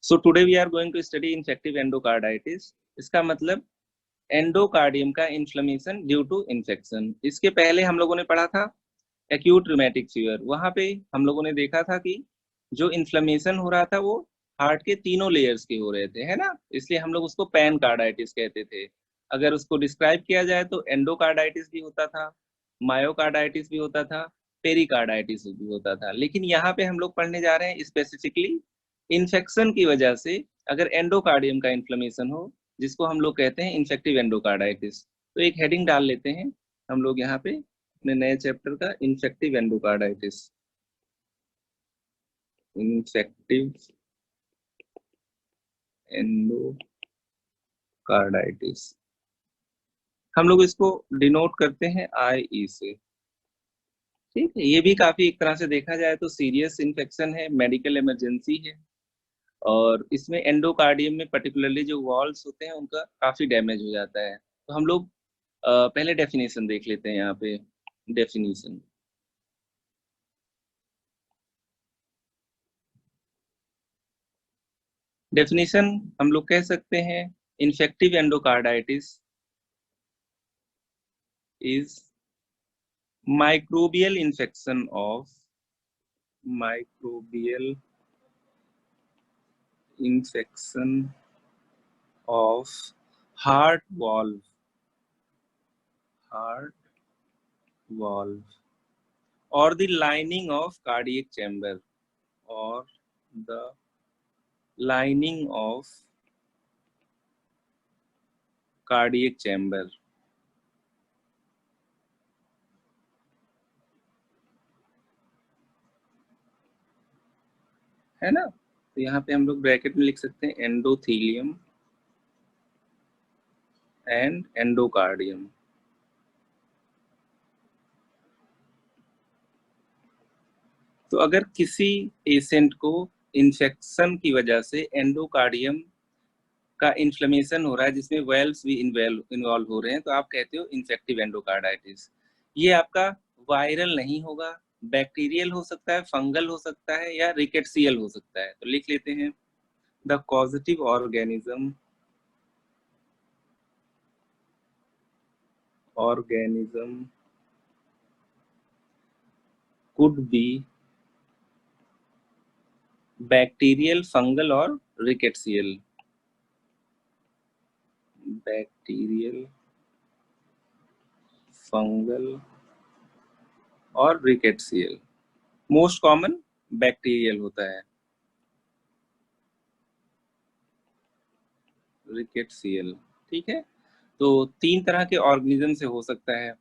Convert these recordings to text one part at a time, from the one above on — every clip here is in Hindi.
So today we are going to study infective endocarditis. इसका मतलब एंडोकार्डियम का इन्फ्लेमेशन ड्यू टू इन्फेक्शन। इसके पहले हम लोगों ने पढ़ा था एक्यूट रूमेटिक फीवर। वहां पे हम लोगों ने देखा था कि जो इन्फ्लेमेशन हो रहा था वो हार्ट के तीनों लेयर्स के हो रहे थे, है ना। इसलिए हम लोग उसको पैन कार्डाइटिस कहते थे। अगर उसको डिस्क्राइब किया जाए तो एंडोकार्डाइटिस भी होता था, मायोकार्डाइटिस भी होता था, पेरिकार्डाइटिस भी होता था। लेकिन यहाँ पे हम लोग पढ़ने जा रहे हैं स्पेसिफिकली इन्फेक्शन की वजह से अगर एंडोकार्डियम का इन्फ्लेमेशन हो, जिसको हम लोग कहते हैं इन्फेक्टिव एंडोकार्डाइटिस। तो एक हेडिंग डाल लेते हैं हम लोग यहाँ पे अपने नए चैप्टर का, इन्फेक्टिव एंडोकार्डाइटिस। इन्फेक्टिव एंडोकार्डाइटिस हम लोग इसको डिनोट करते हैं आई से। ठीक है, ये भी काफी एक तरह से देखा जाए तो सीरियस इन्फेक्शन है, मेडिकल इमरजेंसी है। और इसमें एंडोकार्डियम में पर्टिकुलरली जो वॉल्स होते हैं उनका काफी डैमेज हो जाता है। तो हम लोग पहले डेफिनेशन देख लेते हैं यहाँ पे। डेफिनेशन, डेफिनेशन हम लोग कह सकते हैं infective endocarditis is microbial infection of microbial infection of heart valve or the lining of cardiac chamber or the lining of cardiac chamber। है ना। तो यहाँ पे हम लोग ब्रैकेट में लिख सकते हैं एंडोथीलियम एंड एंडोकार्डियम। तो अगर किसी पेशेंट को इन्फेक्शन की वजह से एंडोकार्डियम का इन्फ्लेमेशन हो रहा है जिसमें वेल्व्स भी इन्वॉल्व हो रहे हैं, तो आप कहते हो इन्फेक्टिव एंडोकार्डाइटिस। ये आपका वायरल नहीं होगा, बैक्टीरियल हो सकता है, फंगल हो सकता है या रिकेट्सियल हो सकता है। तो लिख लेते हैं the causative organism could be bacterial, fungal और रिकेट्सियल। बैक्टीरियल, फंगल और रिकेट्सियल। मोस्ट कॉमन बैक्टीरियल होता है, रिकेट्सियल। ठीक है, तो 3 तरह के ऑर्गेनिज्म से हो सकता है।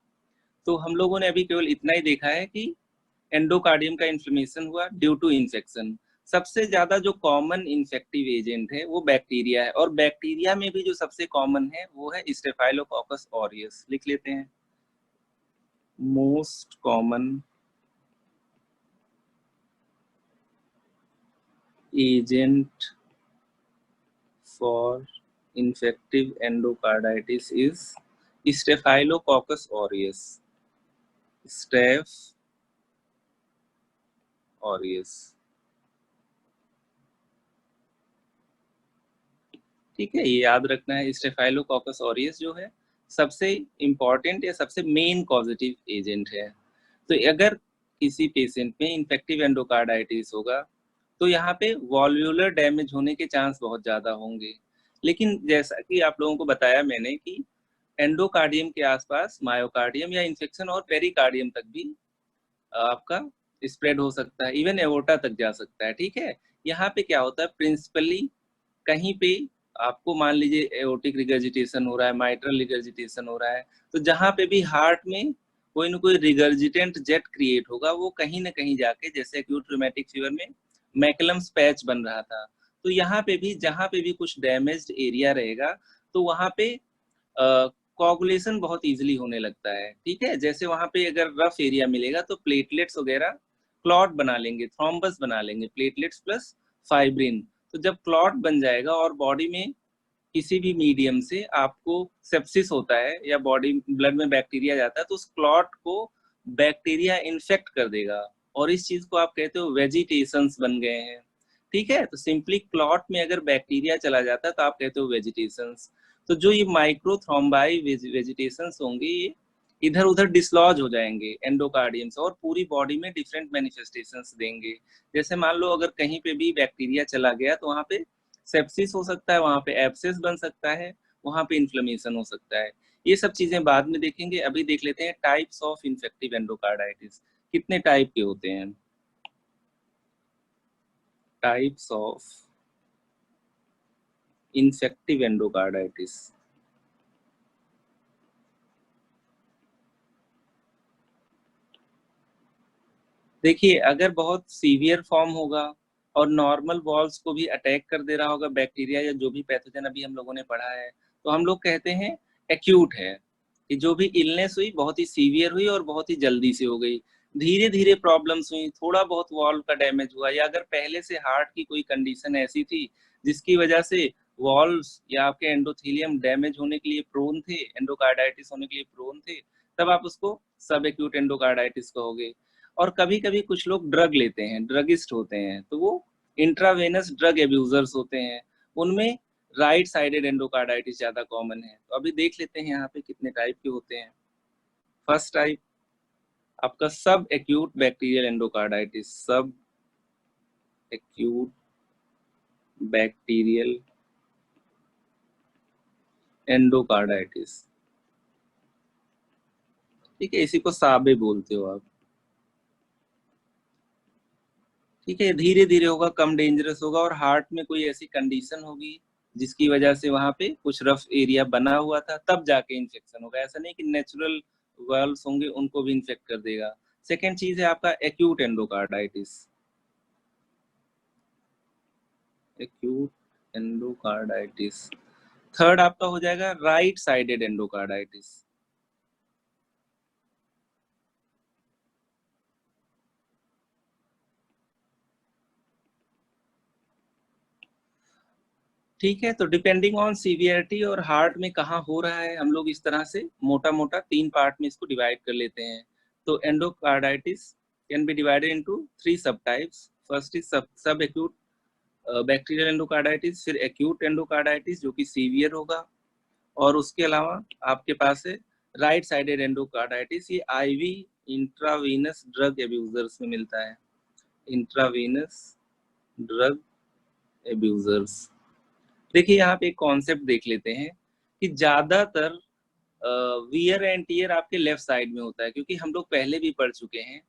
तो हम लोगों ने अभी केवल इतना ही देखा है कि एंडोकार्डियम का इन्फ्लेमेशन हुआ ड्यू टू इन्फेक्शन। सबसे ज्यादा जो कॉमन इन्फेक्टिव एजेंट है वो बैक्टीरिया है, और बैक्टीरिया में भी जो सबसे कॉमन है वो है स्टेफाइलोकोकस ऑरियस। लिख लेते हैं most common agent for infective endocarditis is Staphylococcus aureus। Staph aureus। ठीक है, ये याद रखना है। स्टेफाइलोकोकस ऑरियस जो है सबसे इंपॉर्टेंट या सबसे मेन कॉजेटिव एजेंट है। तो अगर किसी पेशेंट में इन्फेक्टिव एंडोकार्डाइटिस होगा तो यहाँ पे वॉल्यूलर डैमेज होने के चांस बहुत ज्यादा होंगे। लेकिन जैसा कि आप लोगों को बताया मैंने कि एंडोकार्डियम के आसपास मायोकार्डियम या इन्फेक्शन और पेरिकार्डियम तक भी आपका स्प्रेड हो सकता है, इवन एओर्टा तक जा सकता है। ठीक है, यहाँ पे क्या होता है प्रिंसिपली, कहीं पे आपको मान लीजिए एओर्टिक रिगर्जिटेशन हो रहा है, माइट्रल रिगर्जिटेशन हो रहा है, तो जहाँ पे भी हार्ट में कोई ना कोई रिगर्जिटेंट जेट क्रिएट होगा वो कहीं ना कहीं जाके, जैसे एक्यूट रूमेटिक फीवर में मैकुलम्स पैच बन रहा था, तो यहाँ पे भी जहाँ पे भी कुछ डैमेज्ड एरिया रहेगा तो वहाँ पे कोगुलेशन बहुत इजीली होने लगता है। ठीक है, जैसे वहां पे अगर रफ एरिया मिलेगा तो प्लेटलेट्स वगैरह क्लॉट बना लेंगे, थ्रोम्बस बना लेंगे, प्लेटलेट्स प्लस फाइब्रिन। तो जब क्लॉट बन जाएगा और बॉडी में किसी भी मीडियम से आपको सेप्सिस होता है या बॉडी ब्लड में बैक्टीरिया जाता है तो उस क्लॉट को बैक्टीरिया इन्फेक्ट कर देगा, और इस चीज को आप कहते हो वेजिटेशंस बन गए हैं। ठीक है। तो सिंपली क्लॉट में अगर बैक्टीरिया चला जाता है तो आप कहते हो वेजिटेशंस। तो जो ये माइक्रो थ्रोम्बाई वेजिटेशंस होंगे ये इधर उधर डिसलॉज हो जाएंगे एंडोकार्डियम से और पूरी बॉडी में डिफरेंट मैनिफेस्टेशंस देंगे। जैसे मान लो अगर कहीं पे भी बैक्टीरिया चला गया तो वहां पे सेप्सिस हो सकता है, वहां पे एब्सेस बन सकता है, वहां पे इन्फ्लेमेशन हो सकता है। ये सब चीजें बाद में देखेंगे। अभी देख लेते हैं टाइप्स ऑफ इन्फेक्टिव एंडोकार्डाइटिस कितने टाइप के होते हैं। Types of infective endocarditis. देखिए अगर बहुत सीवियर फॉर्म होगा और नॉर्मल वॉल्स को भी अटैक कर दे रहा होगा बैक्टीरिया या जो भी पैथोजन अभी हम लोगों ने पढ़ा है, तो हम लोग कहते हैं एक्यूट है कि जो भी इलनेस हुई बहुत ही सीवियर हुई और बहुत ही जल्दी से हो गई। धीरे धीरे प्रॉब्लम्स हुई, थोड़ा बहुत वॉल्व का डैमेज हुआ, या अगर पहले से हार्ट की कोई कंडीशन ऐसी थी जिसकी वजह से वॉल्व्स या आपके एंडोथेलियम डैमेज होने के लिए प्रोन थे, एंडोकार्डाइटिस होने के लिए प्रोन थे, तब आप उसको सब एक्यूट एंडोकार्डाइटिस कहोगे। और कभी कभी कुछ लोग ड्रग लेते हैं, ड्रगिस्ट होते हैं, तो वो इंट्रावेनस ड्रग एब्यूजर्स होते हैं, उनमें राइट साइडेड एंडोकार्डाइटिस ज्यादा कॉमन है। तो अभी देख लेते हैं यहाँ पे कितने टाइप के होते हैं। फर्स्ट टाइप आपका सब एक्यूट बैक्टीरियल एंडोकार्डाइटिस। सब एक्यूट बैक्टीरियल एंडोकार्डाइटिस, ठीक है, इसी को साबे बोलते हो आप। ठीक है, धीरे धीरे होगा, कम डेंजरस होगा और हार्ट में कोई ऐसी कंडीशन होगी जिसकी वजह से वहां पे कुछ रफ एरिया बना हुआ था, तब जाके इन्फेक्शन होगा। ऐसा नहीं कि नेचुरल वाल्व्स होंगे उनको भी इन्फेक्ट कर देगा। सेकेंड चीज है आपका acute endocarditis. Acute endocarditis. Third आपका हो जाएगा राइट साइडेड एंडोकार्डाइटिस। ठीक है, तो डिपेंडिंग ऑन सीवियरिटी और हार्ट में कहाँ हो रहा है, हम लोग इस तरह से मोटा मोटा तीन पार्ट में इसको डिवाइड कर लेते हैं। तो endocarditis can be divided into three सब टाइप्स। फर्स्ट इज सब एक्यूट बैक्टीरियल एंडोकार्डाइटिस, फिर एक्यूट एंडोकार्डाइटिस जो कि सीवियर होगा, और उसके अलावा आपके पास है राइट साइडेड एंडोकार्डाइटिस। ये आईवी इंट्रावीनस ड्रग एब्यूजर्स में मिलता है। Intravenous drug abusers. देखिए यहाँ पे एक कॉन्सेप्ट देख लेते हैं कि ज्यादातर वियर एंड टीयर आपके लेफ्ट साइड में होता है, क्योंकि हम लोग पहले भी पढ़ चुके हैं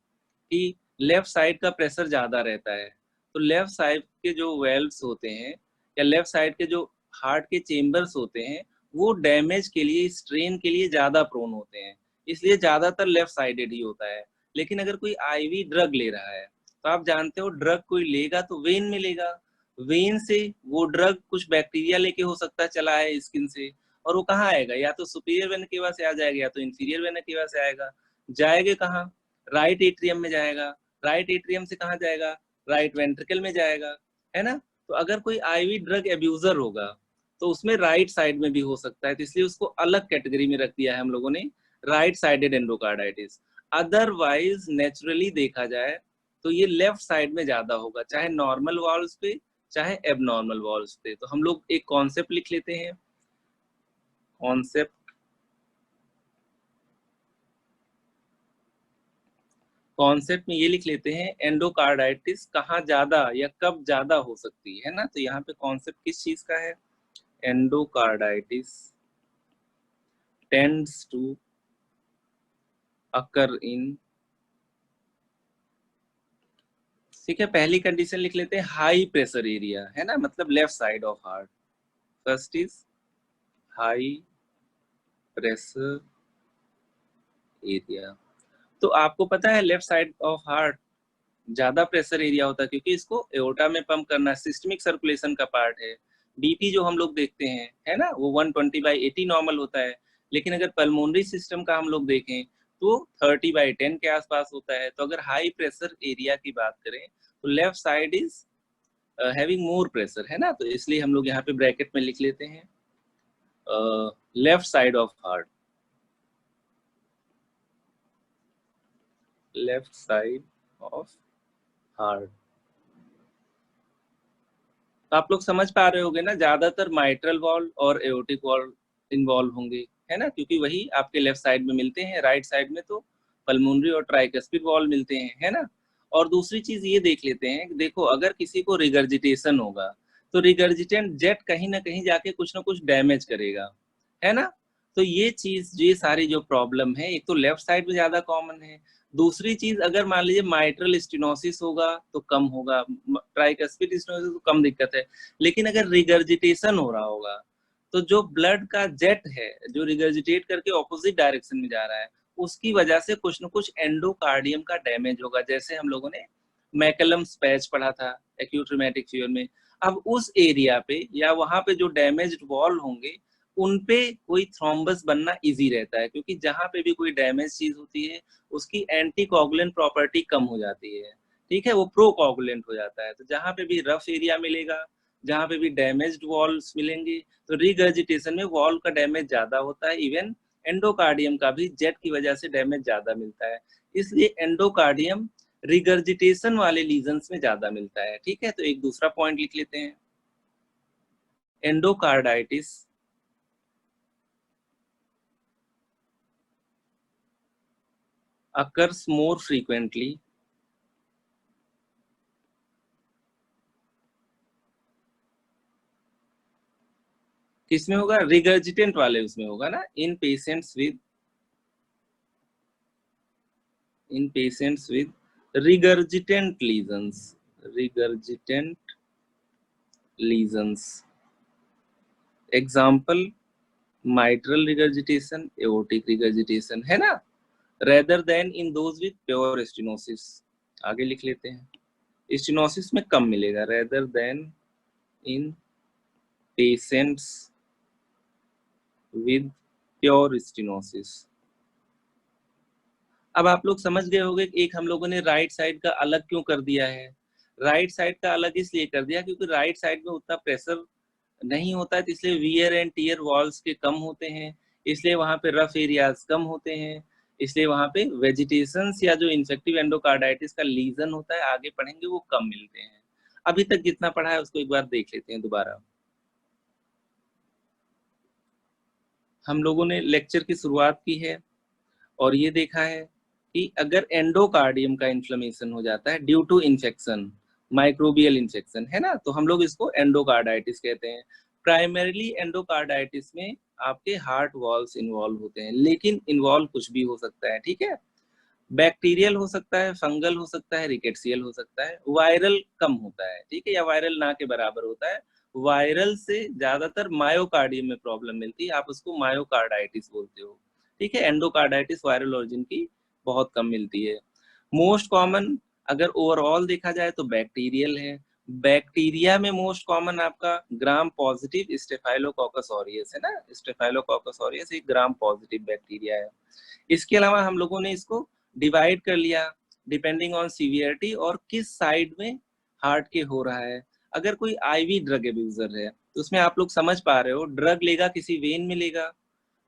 कि लेफ्ट साइड का प्रेशर ज्यादा रहता है। तो लेफ्ट साइड के जो वेल्व्स होते हैं या लेफ्ट साइड के जो हार्ट के चेम्बर्स होते हैं वो डैमेज के लिए, स्ट्रेन के लिए ज्यादा प्रोन होते हैं, इसलिए ज्यादातर लेफ्ट साइडेड ही होता है। लेकिन अगर कोई आईवी ड्रग ले रहा है तो आप जानते हो ड्रग कोई लेगा तो वेन में लेगा, वेन से वो ड्रग कुछ बैक्टीरिया लेके हो सकता है चला है स्किन से, और वो कहाँ आएगा, या तो सुपीरियर वेन केवा से आ जाएगा या तो इंफीरियर वेन केवा से आएगा। जाएगा कहाँ, राइट एट्रियम में जाएगा। राइट एट्रियम से कहाँ जाएगा, राइट वेंट्रिकल में जाएगा, है ना। तो अगर कोई आईवी ड्रग एब्यूजर होगा तो उसमें राइट साइड में भी हो सकता है, तो इसलिए उसको अलग कैटेगरी में रख दिया है हम लोगों ने, right sided endocarditis. Otherwise naturally देखा जाए तो ये लेफ्ट साइड में ज्यादा होगा, चाहे नॉर्मल वॉल्व्स पे चाहे एबनॉर्मल वॉल्व्स पे। तो हम लोग एक कॉन्सेप्ट लिख लेते हैं। कॉन्सेप्ट कॉन्सेप्ट में ये लिख लेते हैं एंडोकार्डाइटिस कहाँ ज्यादा या कब ज्यादा हो सकती है ना। तो यहाँ पे कॉन्सेप्ट किस चीज का है, एंडोकार्डाइटिस टेंड्स टू अकर इन, ठीक है, पहली कंडीशन लिख लेते हैं हाई प्रेशर एरिया, है ना, मतलब left side of heart. First is high pressure area. तो आपको पता है लेफ्ट साइड ऑफ हार्ट ज्यादा प्रेशर एरिया होता है क्योंकि इसको एओर्टा में पंप करना सिस्टमिक सर्कुलेशन का पार्ट है। बीपी जो हम लोग देखते हैं, है ना, वो 120/80 नॉर्मल होता है। लेकिन अगर पल्मोनरी सिस्टम का हम लोग देखें तो 30/10 के आसपास होता है। तो अगर हाई प्रेशर एरिया की बात करें तो left side is having more pressure, है ना। तो इसलिए हम लोग यहाँ पे ब्रैकेट में लिख लेते हैं left side of heart, left side of heart. तो आप लोग समझ पा रहे होंगे ना, ज्यादातर माइट्रल वॉल्व और एओर्टिक वॉल्व इन्वॉल्व होंगे, है ना, क्योंकि वही आपके लेफ्ट साइड में मिलते हैं, राइट साइड में तो पल्मोनरी और ट्राइकस्पिड वॉल्व मिलते हैं, है ना। और दूसरी चीज ये देख लेते हैं, देखो अगर किसी को रिगर्जिटेशन होगा तो रिगर्जिटेंट जेट कहीं ना कहीं जाके कुछ ना कुछ डैमेज करेगा, है ना। तो ये चीज, ये सारी जो प्रॉब्लम है, एक तो लेफ्ट साइड में ज्यादा कॉमन है। दूसरी चीज, अगर मान लीजिए माइट्रल स्टेनोसिस होगा तो कम होगा, ट्राइकस्पिड स्टेनोसिस तो कम दिक्कत है। लेकिन अगर रिगर्जिटेशन हो रहा होगा तो जो ब्लड का जेट है जो रिगर्जिटेट करके ऑपोजिट डायरेक्शन में जा रहा है, उसकी वजह से कुछ न कुछ एंडोकार्डियम का डैमेज होगा, जैसे हम लोगों ने मैकलम्स पैच पढ़ा था एक्यूट रिमेटिक फीवर में। अब उस एरिया पे या वहां पे जो डैमेज्ड वॉल होंगे उन पे कोई थ्रोम्बस बनना इजी रहता है, क्योंकि जहां पे भी कोई डैमेज चीज होती है उसकी एंटीकोगुलेंट प्रॉपर्टी कम हो जाती है, ठीक है, वो प्रोकोगुलेंट हो जाता है। तो जहां पे भी रफ एरिया मिलेगा, जहां पे भी डैमेज्ड वॉल्स मिलेंगे, तो रिगर्जिटेशन में वॉल का डैमेज ज्यादा होता है। इवन एंडोकार्डियम का भी जेट की वजह से डैमेज ज्यादा मिलता है, इसलिए एंडोकार्डियम रिगर्जिटेशन वाले लीजन्स में ज्यादा मिलता है, ठीक है। तो एक दूसरा पॉइंट लिख लेते हैं, एंडोकार्डाइटिस occurs more frequently किसमें होगा, रिगर्जिटेंट वाले उसमें होगा ना, in patients with regurgitant lesions, regurgitant lesions, example mitral regurgitation, aortic regurgitation, है ना, rather than in those with pure stenosis। आगे लिख लेते हैं, स्टेनोसिस में कम मिलेगा, rather than in patients with pure stenosis। अब आप लोग समझ गए होंगे कि एक हम लोगों ने राइट साइड का अलग क्यों कर दिया है। राइट साइड का अलग इसलिए कर दिया क्योंकि राइट साइड में उतना प्रेशर नहीं होता है, तो इसलिए वियर एंड टीयर वॉल्स के कम होते हैं, इसलिए वहां पे रफ एरियाज कम होते हैं, इसलिए वहां पे वेजिटेशन या जो इन्फेक्टिव एंडोकार्डाइटिस का लीजन होता है, आगे पढ़ेंगे, वो कम मिलते हैं। अभी तक जितना पढ़ा है उसको एक बार देख लेते हैं दोबारा। हम लोगों ने लेक्चर की शुरुआत की है और ये देखा है कि अगर एंडोकार्डियम का इन्फ्लेमेशन हो जाता है due to infection, microbial infection, है ना, तो हम लोग इसको एंडोकार्डाइटिस कहते हैं। प्राइमरीली एंडोकार्डाइटिस में आपके हार्ट वॉल्स इन्वॉल्व होते हैं, लेकिन इन्वॉल्व कुछ भी हो सकता है, ठीक है। बैक्टीरियल हो सकता है, फंगल हो सकता है, रिकेट्सियल हो सकता है, वायरल कम होता है, ठीक है, या वायरल ना के बराबर होता है। वायरल से ज्यादातर मायोकार्डियम में प्रॉब्लम मिलती है, आप उसको मायोकार्डाइटिस बोलते हो, ठीक है। एंडोकार्डाइटिस वायरल ओरिजिन की बहुत कम मिलती है। मोस्ट कॉमन अगर ओवरऑल देखा जाए तो बैक्टीरियल है। बैक्टीरिया में मोस्ट कॉमन आपका ग्राम पॉजिटिव स्टेफाइलोकोकस ऑरियस है ना, स्टेफाइलोकोकस ऑरियस एक ग्राम पॉजिटिव बैक्टीरिया है। इसके अलावा हम लोगों ने इसको डिवाइड कर लिया डिपेंडिंग ऑन सीवियरिटी और किस साइड में हार्ट के हो रहा है। अगर कोई आईवी ड्रग एब्यूजर है तो उसमें आप लोग समझ पा रहे हो, ड्रग लेगा किसी वेन में लेगा,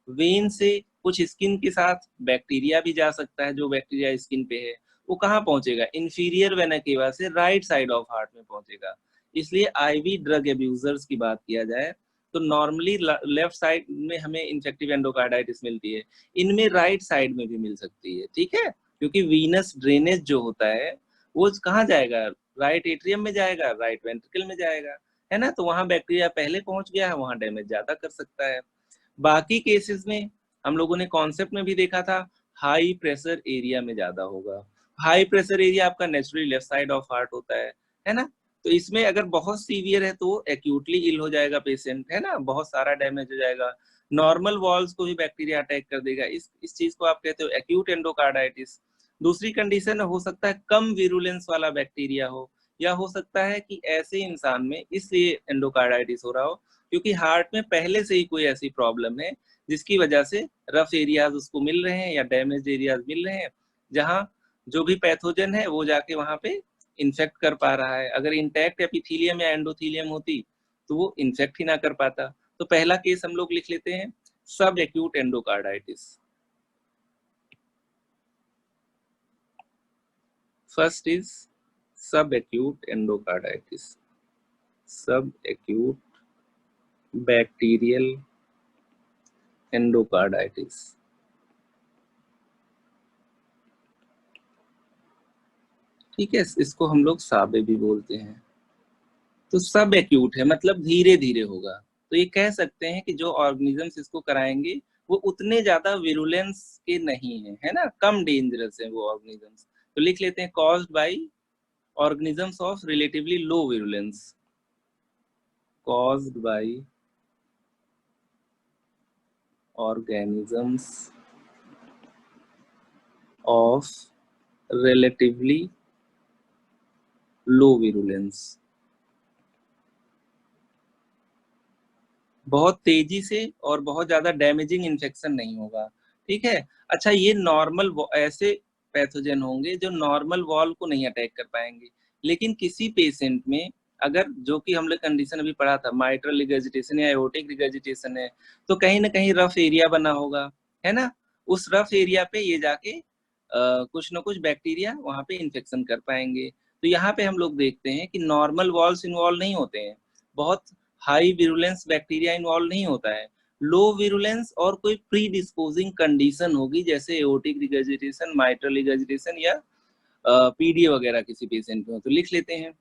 वेन से कुछ स्किन के साथ बैक्टीरिया भी जा सकता है, जो बैक्टीरिया स्किन पे है वो कहाँ पहुंचेगा, इंफीरियर वेना केवा से राइट साइड ऑफ हार्ट में पहुंचेगा। इसलिए आईवी ड्रग एब्यूजर्स की बात किया जाए तो नॉर्मली लेफ्ट साइड में हमें इन्फेक्टिव एंडोकार्डाइटिस मिलती है, इनमें राइट साइड में भी मिल सकती है, ठीक है, क्योंकि वीनस ड्रेनेज जो होता है वो कहाँ जाएगा, राइट एट्रियम में जाएगा, राइट वेंट्रिकल में जाएगा, है ना, तो वहां बैक्टीरिया पहले पहुंच गया है, वहां डैमेज ज्यादा कर सकता है। बाकी केसेस में हम लोगों ने कॉन्सेप्ट में भी देखा था, हाई प्रेशर एरिया में ज्यादा होगा। हाई प्रेशर एरिया आपका naturally left side of heart होता है ना। तो इसमें अगर बहुत सीवियर है तो एक्यूटली इल हो जाएगा पेशेंट, है ना, बहुत सारा डैमेज हो जाएगा, नॉर्मल वॉल्स को भी बैक्टीरिया अटैक कर देगा। इस चीज को आप कहते हो एक्यूट एंडोकार्डाइटिस। दूसरी कंडीशन हो सकता है कम विरुलेंस वाला बैक्टीरिया हो, या हो सकता है कि ऐसे इंसान में इसलिए एंडोकार्डाइटिस हो रहा हो क्योंकि हार्ट में पहले से ही कोई ऐसी प्रॉब्लम है जिसकी वजह से रफ एरियाज उसको मिल रहे हैं या डैमेज एरियाज मिल रहे हैं, जहां जो भी पैथोजन है वो जाके वहां पे इन्फेक्ट कर पा रहा है। अगर इंटैक्ट एपिथीलियम या एंडोथीलियम होती तो वो इन्फेक्ट ही ना कर पाता। तो पहला केस हम लोग लिख लेते हैं, सब एक्यूट एंडोकार्डाइटिस। फर्स्ट इज सब एक्यूट एंडोकार्डाइटिस, सब एक्यूट बैक्टीरियल एंडोकार्डाइटिस। ठीक है, इसको हम लोग साबे भी बोलते हैं। तो सब एक्यूट है, मतलब धीरे धीरे होगा। तो ये कह सकते हैं कि जो ऑर्गेनिजम्स इसको कराएंगे वो उतने ज्यादा विरुलेंस के नहीं है, है ना, कम डेंजरस है वो ऑर्गेनिजम्स। तो लिख लेते हैं caused by organisms of relatively low virulence. caused by organisms of relatively low virulence। बहुत तेजी से और बहुत ज्यादा डैमेजिंग इन्फेक्शन नहीं होगा। ठीक है। अच्छा, ये नॉर्मल ऐसे पैथोजन होंगे जो नॉर्मल वॉल को नहीं अटैक कर पाएंगे, लेकिन किसी पेशेंट में अगर, जो कि हम लोग कंडीशन अभी पढ़ा था, माइट्रल रिगर्जिटेशन या एओर्टिक रिगर्जिटेशन है, तो कहीं ना कहीं रफ एरिया बना होगा, है ना। उस रफ एरिया पे ये जाके कुछ ना कुछ बैक्टीरिया वहां पे इन्फेक्शन कर पाएंगे। तो यहाँ पे हम लोग देखते हैं कि नॉर्मल वॉल्स इन्वॉल्व नहीं होते हैं, बहुत हाई विरुलेंस बैक्टीरिया इन्वॉल्व नहीं होता है। लो विरुलेंस और कोई प्री डिस्पोजिंग कंडीशन होगी, जैसे एओर्टिक रिगर्जिटेशन, माइट्रल रिगर्जिटेशन या पीडीए वगैरह किसी पेशेंट में हो। तो लिख लेते हैं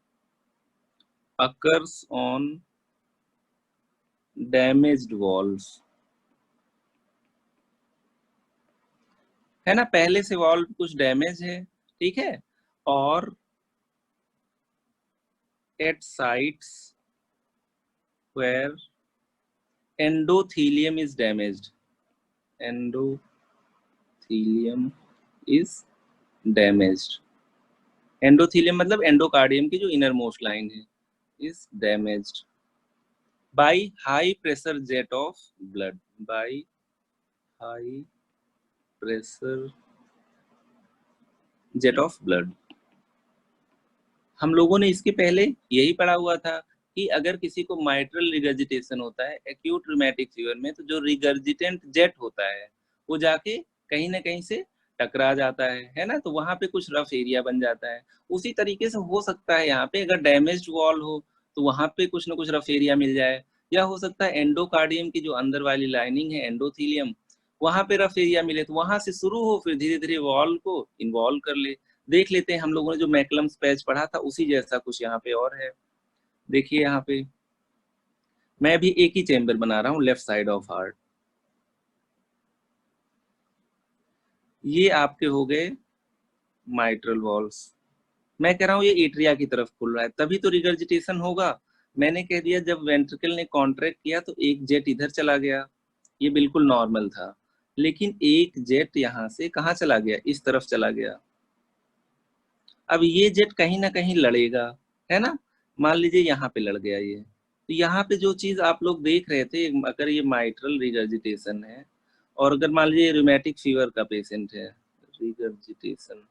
occurs on damaged walls, है ना, पहले से वॉल कुछ डैमेज है, ठीक है, और at sites where endothelium is damaged, endothelium is damaged, endothelium मतलब एंडोकार्डियम की जो इनर मोस्ट लाइन है, is damaged by high pressure jet of blood, by high pressure jet of blood। हम लोगों ने इसके पहले यही पढ़ा हुआ था कि अगर किसी को माइट्रल रिगर्जिटेशन होता है एक्यूट रूमेटिक फीवर में, तो जो रिगर्जिटेंट जेट होता है वो जाके कहीं ना कहीं से टकरा जाता है ना, तो वहां पे कुछ रफ एरिया बन जाता है। उसी तरीके से हो सकता है यहाँ पे अगर डैमेज्ड वॉल हो तो वहां पे कुछ ना कुछ रफ एरिया मिल जाए, या हो सकता है एंडोकार्डियम की जो अंदर वाली लाइनिंग है एंडोथीलियम, वहां पे रफ एरिया मिले, तो वहां से शुरू हो फिर धीरे धीरे वॉल को इन्वॉल्व कर ले। देख लेते हैं, हम लोगों ने जो मैकलम्स पैच पढ़ा था उसी जैसा कुछ यहाँ पे और है। देखिए यहाँ पे मैं भी एक ही चेम्बर बना रहा हूँ लेफ्ट साइड ऑफ हार्ट। ये आपके हो गए माइट्रल वॉल्स। मैं कह रहा हूँ ये एट्रिया की तरफ खुल रहा है, तभी तो रिगर्जिटेशन होगा। मैंने कह दिया जब वेंट्रिकल ने कॉन्ट्रैक्ट किया तो एक जेट इधर चला गया, ये बिल्कुल नॉर्मल था, लेकिन एक जेट यहाँ से कहाँ चला गया, इस तरफ चला गया। अब ये जेट कहीं ना कहीं लड़ेगा, है ना, मान लीजिए यहाँ पे लड़ गया ये, तो यहाँ पे जो चीज आप लोग देख रहे थे, अगर ये माइट्रल रिगर्जिटेशन है और अगर मान लीजिए रूमेटिक फीवर का पेशेंट है, रिगर्जिटेशन,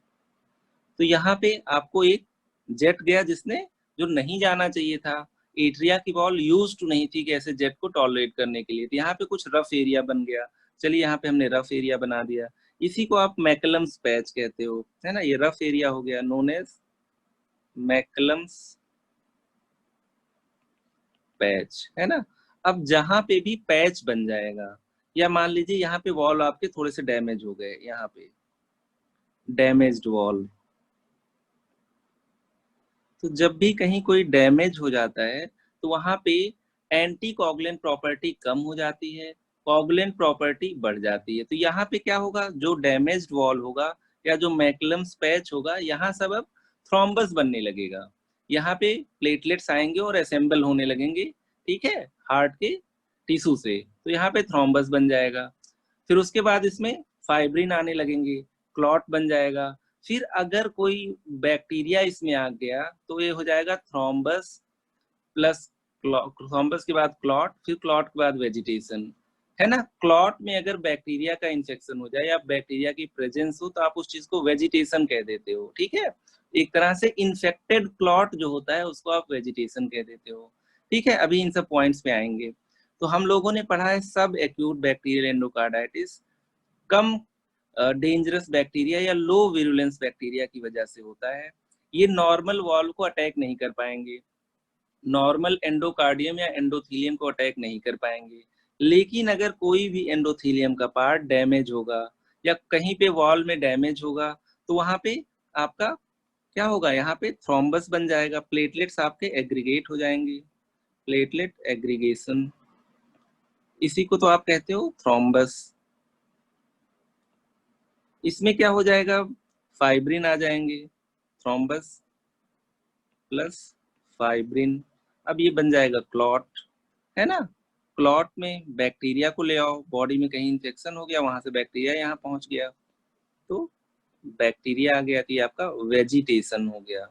तो यहाँ पे आपको एक जेट गया जिसने, जो नहीं जाना चाहिए था, एट्रिया की वॉल यूज टू नहीं थी कि ऐसे जेट को टॉलरेट करने के लिए, तो यहाँ पे कुछ रफ एरिया बन गया। चलिए यहाँ पे हमने रफ एरिया बना दिया, इसी को आप मैकलम्स पैच कहते हो, है ना, ये रफ एरिया हो गया, नोन एज मैकलम्स पैच, है ना। अब जहां पे भी पैच बन जाएगा, या मान लीजिए यहाँ पे वॉल आपके थोड़े से डैमेज हो गए, यहाँ पे डैमेज्ड वॉल, तो जब भी कहीं कोई डैमेज हो जाता है तो वहां पे एंटी कोगुलेंट प्रॉपर्टी कम हो जाती है, कोगुलेंट प्रॉपर्टी बढ़ जाती है। तो यहाँ पे क्या होगा, जो डैमेज्ड वॉल होगा या जो मैकलम्स पैच होगा, यहाँ सब अब थ्रोम्बस बनने लगेगा, यहाँ पे प्लेटलेट्स आएंगे और असेंबल होने लगेंगे, ठीक है, हार्ट के टिश्यू से, तो यहाँ पे थ्रोम्बस बन जाएगा। फिर उसके बाद इसमें फाइब्रिन आने लगेंगे, क्लॉट बन जाएगा। फिर अगर कोई बैक्टीरिया इसमें आ गया तो ये हो जाएगा थ्रोम्बस प्लस थ्रोम्बस के बाद क्लॉट, फिर क्लॉट के बाद वेजिटेशन, है ना। क्लॉट में अगर बैक्टीरिया का इंफेक्शन हो जाए या बैक्टीरिया की प्रेजेंस हो तो आप उस चीज को वेजिटेशन कह देते हो, ठीक है। एक तरह से इन्फेक्टेड क्लॉट जो होता है उसको आप वेजिटेशन कह देते हो, ठीक है। अभी इन सब पॉइंट्स पे आएंगे। तो हम लोगों ने पढ़ा है सब एक्यूट बैक्टीरियल एंडोकार्डाइटिस कम डेंजरस बैक्टीरिया या लो विरुलेंस बैक्टीरिया की वजह से होता है। ये नॉर्मल वॉल को अटैक नहीं कर पाएंगे, नॉर्मल एंडोकार्डियम या एंडोथीलियम को अटैक नहीं कर पाएंगे। लेकिन अगर कोई भी एंडोथीलियम का पार्ट डैमेज होगा या कहीं पे वॉल में डैमेज होगा तो वहां पे आपका क्या होगा, यहाँ पे थ्रोम्बस बन जाएगा, प्लेटलेट्स आपके एग्रीगेट हो जाएंगे, प्लेटलेट एग्रीगेशन, इसी को तो आप कहते हो थ्रोम्बस। इसमें क्या हो जाएगा, फाइब्रिन आ जाएंगे, थ्रोम्बस प्लस फाइब्रिन, अब ये बन जाएगा क्लॉट, है ना। क्लॉट में बैक्टीरिया को ले आओ, बॉडी में कहीं इन्फेक्शन हो गया, वहां से बैक्टीरिया यहाँ पहुंच गया, तो बैक्टीरिया आ गया कि आपका वेजिटेशन हो गया।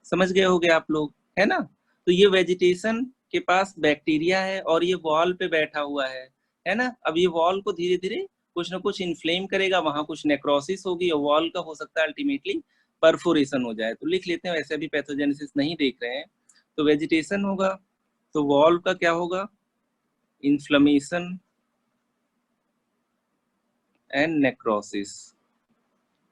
समझ गए होगे आप लोग, है ना। तो ये वेजिटेशन के पास बैक्टीरिया है और ये वॉल पे बैठा हुआ है ना। अब ये वॉल को धीरे धीरे कुछ ना कुछ इन्फ्लेम करेगा, वहां कुछ नेक्रोसिस होगी और वॉल का हो सकता है अल्टीमेटली परफोरेशन हो जाए। तो लिख लेते हैं, वैसे अभी पैथोजेनेसिस नहीं देख रहे हैं, तो वेजिटेशन होगा तो वॉल का क्या होगा, inflammation and necrosis.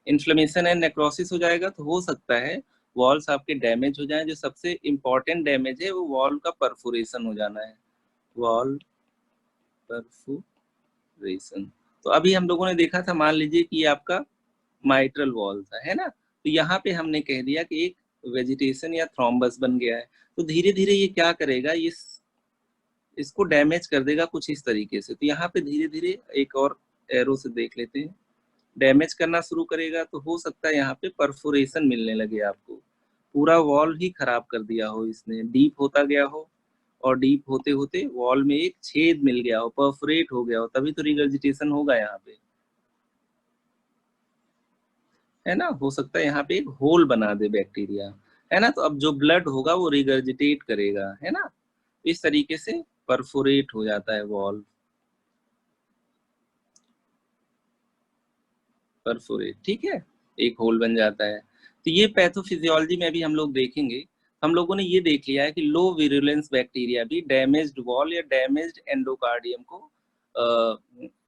Inflammation and necrosis हो जाएगा तो हो सकता है वॉल्स आपके डैमेज हो जाएं। जो सबसे इंपॉर्टेंट डैमेज है वो वॉल का परफोरेशन हो जाना है, वॉल परफोरेशन। तो अभी हम लोगों ने देखा था, मान लीजिए कि ये आपका माइट्रल वॉल था, है ना। तो यहाँ पे हमने कह दिया कि एक वेजिटेशन या थ्रोम्बस बन गया है। तो धीरे धीरे ये क्या करेगा, ये इसको डैमेज कर देगा कुछ इस तरीके से। तो यहाँ पे धीरे धीरे एक और एरो से देख लेते हैं, डैमेज करना शुरू करेगा तो हो सकता है यहाँ पे परफोरेशन मिलने लगे आपको, पूरा वॉल ही खराब कर दिया हो इसने, डीप होता गया हो और डीप होते होते वॉल में एक छेद मिल गया हो, परफोरेट हो गया हो, तभी तो रिगर्जिटेशन होगा यहाँ पे, है ना। हो सकता है यहाँ पे एक होल बना दे बैक्टीरिया, है ना। तो अब जो ब्लड होगा वो रिगर्जिटेट करेगा, है ना। इस तरीके से परफोरेट हो जाता है वॉल, परफोरेट, ठीक है, एक होल बन जाता है। तो ये पैथोफिजियोलॉजी में भी हम लोग देखेंगे। हम लोगों ने ये देख लिया है कि लो विरुलेंस बैक्टीरिया भी डैमेज्ड वॉल या डैमेज्ड एंडोकार्डियम को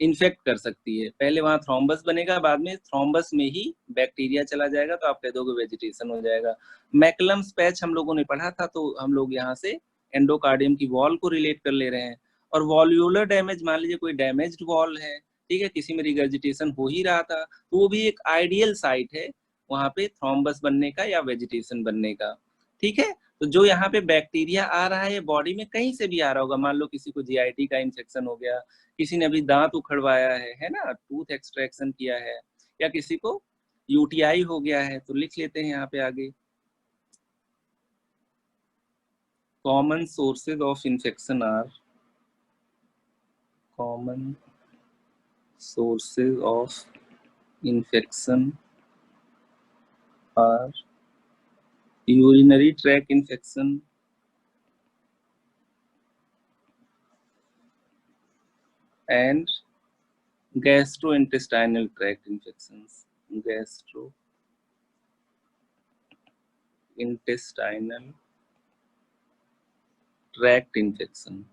इन्फेक्ट कर सकती है। पहले वहां थ्रोम्बस बनेगा, बाद में थ्रोम्बस में ही बैक्टीरिया चला जाएगा, तो आप कह दोगे वेजिटेशन हो जाएगा। मैकलम्स पैच हम लोगों ने पढ़ा था, तो हम लोग यहाँ से एंडोकार्डियम की वॉल को रिलेट कर ले रहे हैं। और वॉल्यूलर डैमेज, मान लीजिए कोई डैमेज्ड वॉल है, ठीक है, किसी में रिगर्जिटेशन हो ही रहा था, तो वो भी एक आइडियल साइट है वहां पे थ्रोम्बस बनने का या वेजिटेशन बनने का, ठीक है। तो जो यहाँ पे बैक्टीरिया आ रहा है बॉडी में कहीं से भी आ रहा होगा, मान लो किसी को जीआईटी का इंफेक्शन हो गया, किसी ने अभी दांत उखड़वाया है ना, टूथ एक्सट्रैक्शन किया है, या किसी को यूटीआई हो गया है, तो लिख लेते हैं यहाँ पे आगे, common sources of infection are, common sources of infection are urinary tract infection and gastrointestinal tract infections, gastrointestinal tract infection।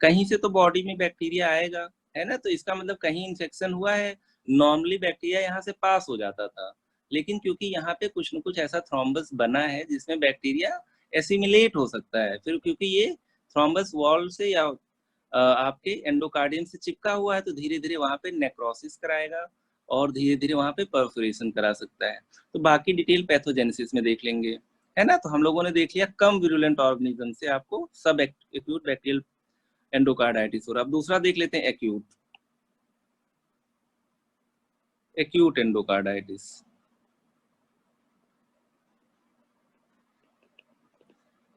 कहीं से तो बॉडी में बैक्टीरिया आएगा, है ना, तो इसका मतलब कहीं इन्फेक्शन हुआ है। नॉर्मली बैक्टीरिया यहाँ से पास हो जाता था, लेकिन क्योंकि यहाँ पे कुछ न कुछ ऐसा थ्रोम्बस बना है जिसमें बैक्टीरिया एसिमिलेट हो सकता है, फिर क्योंकि ये थ्रोम्बस वॉल से या आपके एंडोकार्डियम से चिपका हुआ है, तो धीरे धीरे वहां पे नेक्रोसिस कराएगा और धीरे धीरे वहां पे परफोरेशन करा सकता है। तो बाकी डिटेल पैथोजेनेसिस में देख लेंगे, है ना। तो हम लोगों ने देख लिया कम विरुलेंट ऑर्गेनिज्म से आपको सब एक्यूट बैक्टीरियल एंडोकार्डाइटिस हो रहा है। अब दूसरा देख लेते हैं acute, acute endocarditis.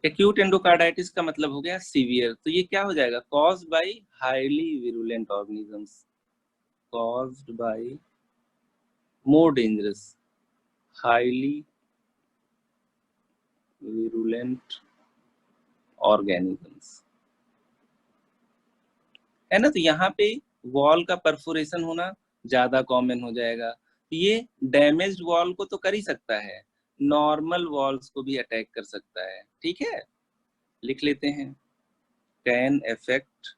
Acute endocarditis का मतलब हो गया सीवियर, तो ये क्या हो जाएगा, caused by highly virulent organisms, caused by more dangerous highly virulent organisms, है ना। तो यहाँ पे वॉल का परफोरेशन होना ज्यादा कॉमन हो जाएगा। ये डैमेज्ड वॉल को तो कर ही सकता है, नॉर्मल वॉल्स को भी अटैक कर सकता है, ठीक है। लिख लेते हैं, can affect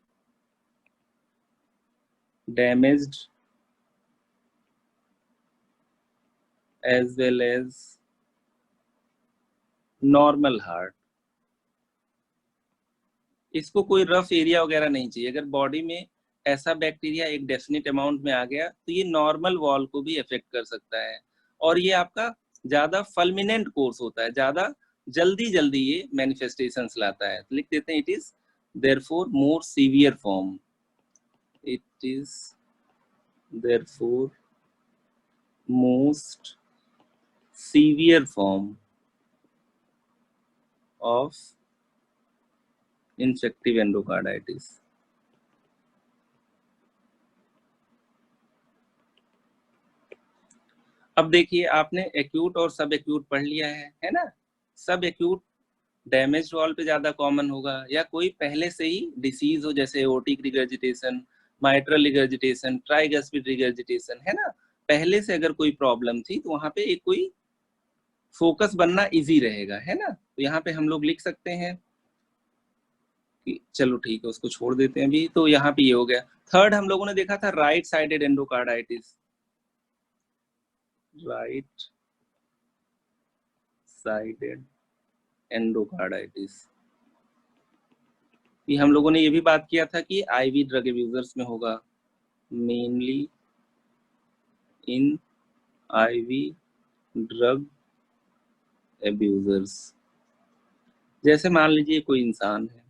damaged as well as normal heart, इसको कोई रफ एरिया वगैरह नहीं चाहिए। अगर बॉडी में ऐसा बैक्टीरिया एक डेफिनेट अमाउंट में आ गया तो ये नॉर्मल वॉल को भी अफेक्ट कर सकता है, और ये आपका ज्यादा फल्मिनेंट कोर्स होता है, ज्यादा जल्दी जल्दी ये मैनिफेस्टेशंस लाता है। तो लिख देते हैं, it is therefore more severe form, it is therefore most severe form of infective endocarditis. अब देखिए, आपने एक्यूट और सब एक्यूट पढ़ लिया है ना। सब एक्यूट डैमेज वॉल पे ज्यादा कॉमन होगा, या कोई पहले से ही डिसीज हो, जैसे aortic regurgitation, mitral regurgitation, tricuspid regurgitation, है ना। पहले से अगर कोई प्रॉब्लम थी तो वहां पे एक कोई फोकस बनना इजी रहेगा, है ना। तो यहाँ पे हम लोग लिख सकते हैं कि चलो ठीक है, उसको छोड़ देते हैं अभी। तो यहाँ पे ये हो गया। थर्ड हम लोगों ने देखा था right sided endocarditis, right sided endocarditis. ये हम लोगों ने ये भी बात किया था कि आईवी ड्रग अब्यूजर्स में होगा, मेनली इन आईवी ड्रग अब्यूजर्स। जैसे मान लीजिए कोई इंसान है,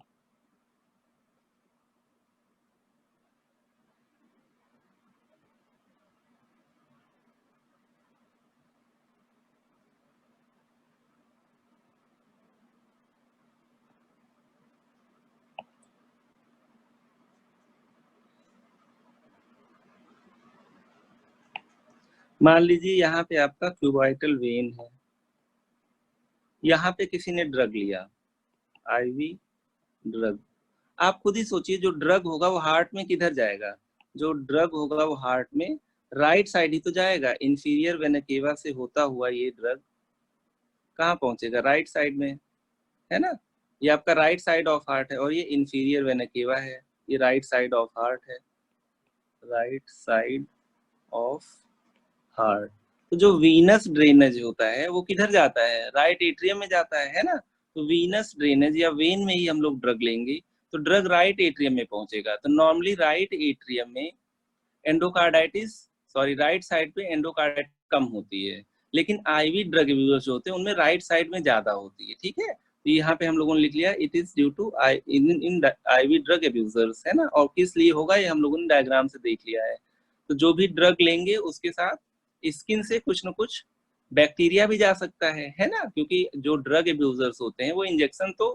मान लीजिए यहाँ पे आपका क्यूबाइटल वेन है, यहाँ पे किसी ने ड्रग लिया, आईवी ड्रग। आप खुद ही सोचिए, जो ड्रग होगा वो हार्ट में किधर जाएगा? जो ड्रग होगा वो हार्ट में राइट साइड ही तो जाएगा। इंफीरियर वेना केवा से होता हुआ ये ड्रग कहाँ पहुंचेगा? राइट साइड में, है ना। ये आपका राइट साइड ऑफ हार्ट है, और ये इंफीरियर वेना केवा है, ये राइट साइड ऑफ हार्ट है, राइट साइड ऑफ हार्ट। तो जो वीनस ड्रेनेज होता है वो किधर जाता है? राइट एट्रियम में जाता है ना। तो वीनस ड्रेनेज या वेन में ही हम लोग ड्रग लेंगे तो ड्रग राइट एट्रियम में पहुंचेगा। तो नॉर्मली राइट एट्रियम में एंडोकार्डाइटिस, सॉरी राइट साइड पे एंडोकार्डाइटिस कम होती है, लेकिन आईवी ड्रग अब्यूजर्स जो होते हैं उनमें राइट साइड में ज्यादा होती है, ठीक है। तो यहाँ पे हम लोगों ने लिख लिया, it is due to in IV drug abusers, है ना। और किस लिए होगा ये हम लोगों ने डायग्राम से देख लिया है। तो जो भी ड्रग लेंगे उसके साथ स्किन से कुछ न कुछ बैक्टीरिया भी जा सकता है ना। क्योंकि जो ड्रग अब्यूजर्स होते हैं वो इंजेक्शन तो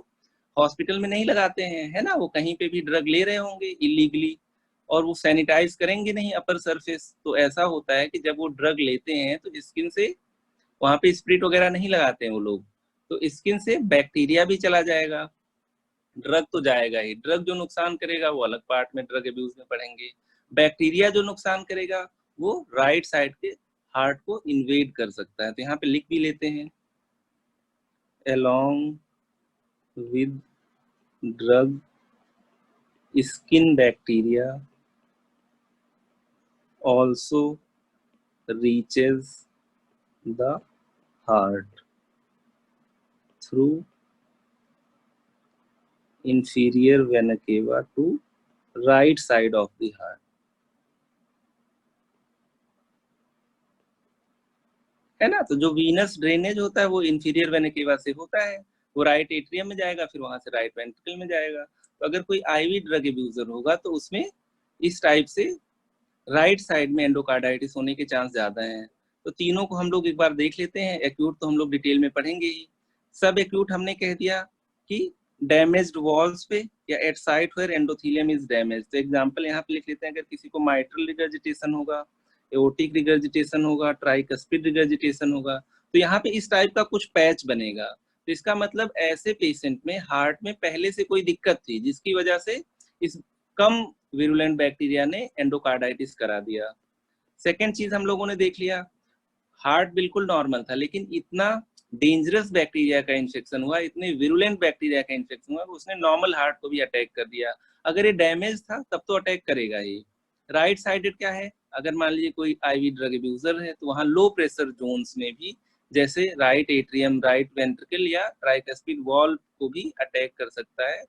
हॉस्पिटल में नहीं लगाते हैं, है ना। वो कहीं पे भी ड्रग ले रहे होंगे इलीगली, और वो सैनिटाइज करेंगे नहीं अपर सरफेस। तो ऐसा होता है कि जब वो ड्रग लेते हैं तो स्किन से वहां पे स्प्रिट वगैरह नहीं लगाते हैं वो लोग, तो स्किन से बैक्टीरिया भी चला जाएगा, ड्रग तो जाएगा ही। ड्रग जो नुकसान करेगा वो अलग पार्ट में ड्रग अब्यूज में पढ़ेंगे। बैक्टीरिया जो नुकसान करेगा वो राइट साइड के हार्ट को इन्वेड कर सकता है। तो यहाँ पे लिख भी लेते हैं, along with drug, skin bacteria also reaches the heart through inferior vena cava to right side of the heart, है ना। तो जो वीनस ड्रेनेज होता है वो इंफीरियर वेना केवा से होता है, वो राइट एट्रियम में जाएगा, फिर वहां से राइट वेंट्रिकल में जाएगा। तो अगर कोई आईवी ड्रग अब्यूजर होगा तो उसमें इस टाइप से राइट साइड में एंडोकार्डाइटिस होने के चांस ज्यादा हैं। तो तीनों को हम लोग एक बार देख लेते हैं। एक्यूट तो हम लोग डिटेल में पढ़ेंगे ही। सब एक्यूट हमने कह दिया कि डैमेज्ड वॉल्स पे या at site where endothelium is damage. तो एग्जांपल यहाँ पे लिख लेते हैं, अगर किसी को माइट्रल रिगर्जिटेशन होगा, एओर्टिक रिगर्जिटेशन होगा, ट्राइकस्पिड रिगर्जिटेशन होगा, तो यहाँ पे इस टाइप का कुछ पैच बनेगा। तो इसका मतलब ऐसे पेशेंट में हार्ट में पहले से कोई दिक्कत थी जिसकी वजह से इस कम विरुलेंट बैक्टीरिया ने एंडोकार्डाइटिस करा दिया। सेकेंड चीज हम लोगों ने देख लिया, हार्ट बिल्कुल नॉर्मल था लेकिन इतना डेंजरस बैक्टीरिया का इन्फेक्शन हुआ, इतने विरुलेंट बैक्टीरिया का इन्फेक्शन हुआ, उसने नॉर्मल हार्ट को भी अटैक कर दिया। अगर ये डैमेज था तब तो अटैक करेगा ही। राइट साइडेड क्या है? अगर मान लीजिए कोई आईवी ड्रग अब्यूजर है तो वहां लो प्रेशर जोन्स में भी जैसे राइट एट्रियम, राइट वेंट्रिकल या ट्राइकस्पिड वॉल को भी अटैक कर सकता है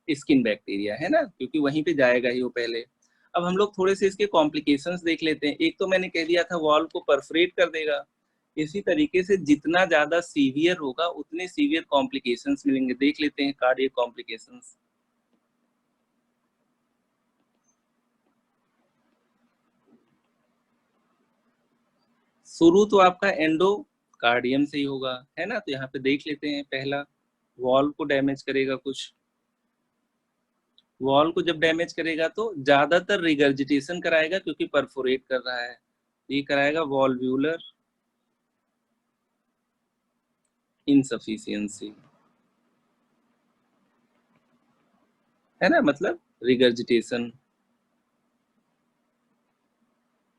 स्किन बैक्टीरिया, है ना, क्योंकि वहीं पे जाएगा ही वो पहले। अब हम लोग थोड़े से इसके कॉम्प्लिकेशंस देख लेते हैं। एक तो मैंने कह दिया था वॉल को परफोरेट कर देगा, इसी तरीके से जितना ज्यादा सीवियर होगा उतने सीवियर कॉम्प्लिकेशंस मिलेंगे। देख लेते हैं कार्डियक कॉम्प्लिकेशंस। शुरू तो आपका एंडोकार्डियम से ही होगा, है ना। तो यहाँ पे देख लेते हैं, पहला वॉल को डैमेज करेगा कुछ। वॉल को जब डैमेज करेगा तो ज्यादातर रिगर्जिटेशन कराएगा क्योंकि परफोरेट कर रहा है। ये कराएगा वॉल्व्यूलर इनसफिशियंसी, है ना, मतलब रिगर्जिटेशन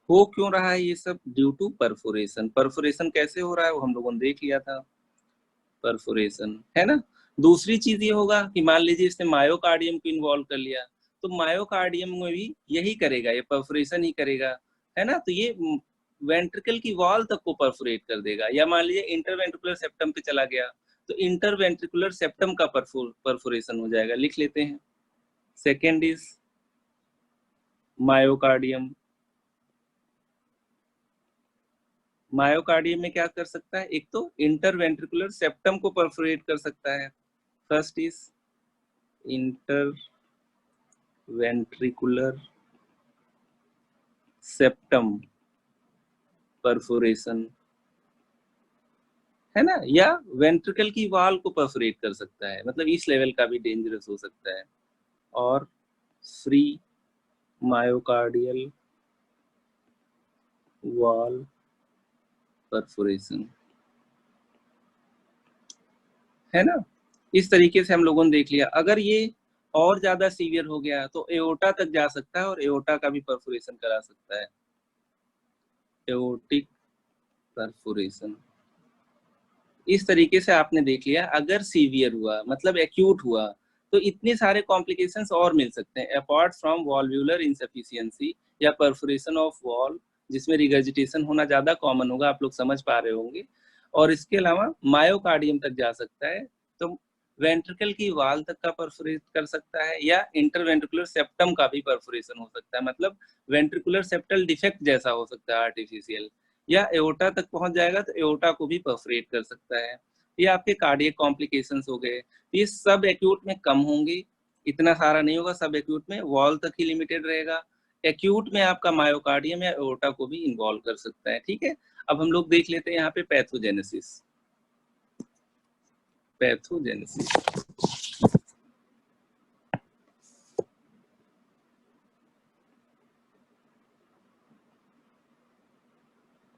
हो क्यों रहा है ये सब, ड्यू टू परफोरेशन। परफोरेशन कैसे हो रहा है वो हम लोगों ने देख लिया था, परफोरेशन, है ना। दूसरी चीज ये होगा कि मान लीजिए इसने मायोकार्डियम को इन्वॉल्व कर लिया, तो मायोकार्डियम में भी यही करेगा, ये परफोरेशन ही करेगा, है ना। तो ये वेंट्रिकल की वॉल तक को परफोरेट कर देगा। या मान लीजिए इंटरवेंट्रिकुलर सेप्टम पे चला गया, तो इंटरवेंट्रिकुलर सेप्टम का परफोरेशन हो जाएगा। लिख लेते हैं। Second is myocardium. मायोकार्डियम में क्या कर सकता है, एक तो इंटरवेंट्रिकुलर सेप्टम को परफोरेट कर सकता है। First is interventricular septum perforation, है ना। या वेंट्रिकल की वॉल को परफोरेट कर सकता है, मतलब इस लेवल का भी डेंजरस हो सकता है। और फ्री मायोकार्डियल वॉल परफोरेशन, है ना। इस तरीके से हम लोगों ने देख लिया। अगर ये और ज्यादा सीवियर हो गया तो एओर्टा तक जा सकता है और एओर्टा का भी परफोरेशन करा सकता है, एओर्टिक परफोरेशन। इस तरीके से आपने देख लिया। अगर सीवियर हुआ मतलब एक्यूट हुआ तो इतने सारे कॉम्प्लिकेशंस और मिल सकते हैं अपार्ट फ्रॉम वॉल्व्यूलर इनसफिशियंसी या परफोरेशन ऑफ वॉल, जिसमें रिगर्जिटेशन होना ज्यादा कॉमन होगा, आप लोग समझ पा रहे होंगे। और इसके अलावा मायोकार्डियम तक जा सकता है, तो वेंट्रिकल की वाल तक का परफोरेट कर सकता है, या इंटरवेंट्रिकुलर सेप्टम का भी परफोरेशन हो सकता है, मतलब वेंट्रिकुलर सेप्टल डिफेक्ट जैसा हो सकता है आर्टिफिशियल। या एओर्टा तक पहुंच जाएगा तो एओर्टा को भी परफोरेट कर सकता है। ये आपके कार्डियक कॉम्प्लिकेशंस हो गए। ये सब एक्यूट में कम होंगे, इतना सारा नहीं होगा। सब एक्यूट में वॉल तक ही लिमिटेड रहेगा। एक्यूट में आपका मायोकार्डियम या एओर्टा को भी इन्वॉल्व कर सकता है, ठीक है। अब हम लोग देख लेते हैं यहाँ पे पैथोजेनेसिस। पैथोजेनेसिस,